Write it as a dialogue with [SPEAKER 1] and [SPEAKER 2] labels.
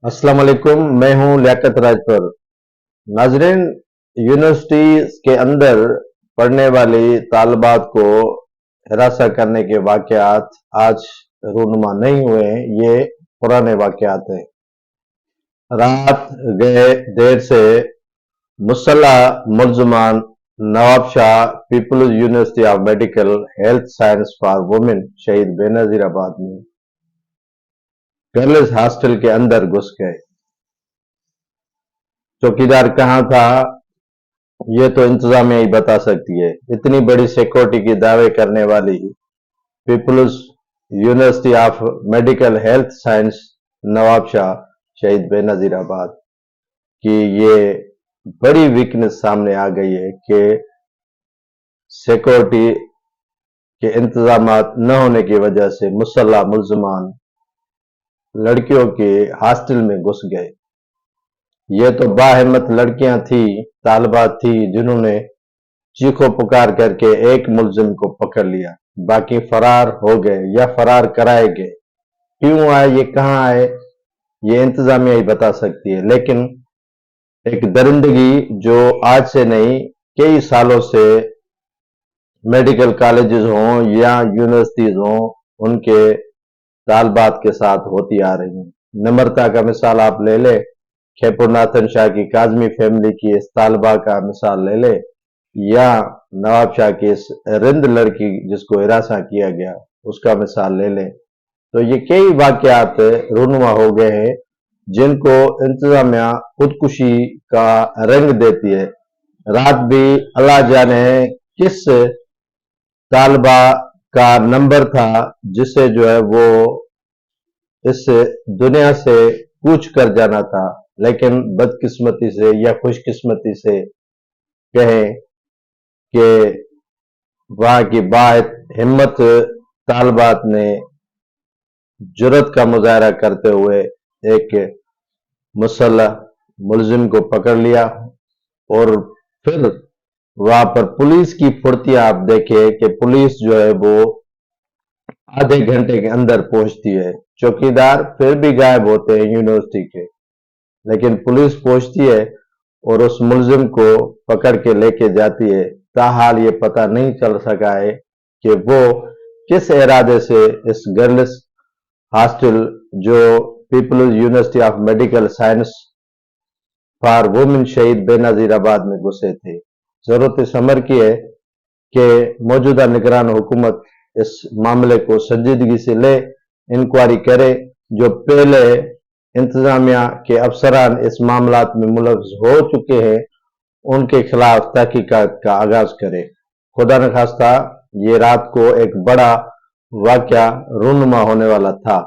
[SPEAKER 1] अस्सलाम वालेकुम। मैं हूं लियाकत राजपुर। नाजरीन, यूनिवर्सिटी के अंदर पढ़ने वाली तालिबात को हिरासत करने के वाकयात आज रूनुमा नहीं हुए हैं, ये पुराने वाकयात हैं। रात गए देर से मुसल्लह मुल्ज़मान Nawab Shah peoples university of medical health science for women Shaheed Benazirabad में गर्ल्स हॉस्टल के अंदर घुस गए। चौकीदार कहाँ था ये तो इंतजामिया ही बता सकती है। इतनी बड़ी सिक्योरिटी की दावे करने वाली peoples university of medical health science Nawab Shah Shaheed Benazirabad की ये बड़ी वीकनेस सामने आ गई है कि सिक्योरिटी के इंतजामात न होने की वजह से मुसल्लह मुल्ज़मान लड़कियों के हॉस्टल में घुस गए। ये तो बाहिम्मत लड़कियां थी, तालिबात थी, जिन्होंने चीखो पुकार करके एक मुलजिम को पकड़ लिया, बाकी फरार हो गए या फरार कराए गए। क्यों आए, ये कहाँ आए, ये इंतजामिया ही बता सकती है। लेकिन एक दरिंदगी जो आज से नहीं कई सालों से मेडिकल कॉलेजेस हों या यूनिवर्सिटीज हों, उनके तालिबात के साथ होती आ रही है। नम्रता का मिसाल आप ले ले, खैपुरनाथन शाह की काजमी फैमिली की इस तालिबा का मिसाल ले ले, या नवाब शाह की इस रिंद लड़की जिसको हिरासा किया गया उसका मिसाल ले लें, तो ये कई वाकयात रूनुमा हो गए हैं जिनको इंतजामिया खुदकुशी का रंग देती है। रात भी अल्लाह जाने किस तालिबा का नंबर था जिसे जो है वो इस दुनिया से कूच कर जाना था, लेकिन बदकिस्मती से या खुशकिस्मती से कहें कि वहां की हिम्मत तालिबात ने जुर्रत का मुजाहरा करते हुए एक मुसल्लह मुलजिम को पकड़ लिया। और फिर वहां पर पुलिस की फुर्तियां आप देखें कि पुलिस जो है वो आधे घंटे के अंदर पहुंचती है। चौकीदार फिर भी गायब होते हैं यूनिवर्सिटी के, लेकिन पुलिस पहुंचती है और उस मुलजिम को पकड़ के लेके जाती है। ताहाल ये पता नहीं चल सका है कि वो किस इरादे से इस गर्ल्स हॉस्टल जो Peoples university of Medical Science for women Shaheed Benazirabad में घुसे थे। जरूरत इस अमर की है कि मौजूदा निगरान हुकूमत इस मामले को संजीदगी से ले, इंक्वायरी करे। जो पहले इंतजामिया के अफसरान इस मामलात में मुलव्वस हो चुके हैं उनके खिलाफ तहकीकात का आगाज करे। खुदा न खास्ता ये रात को एक बड़ा वाकया रूनुमा होने वाला था।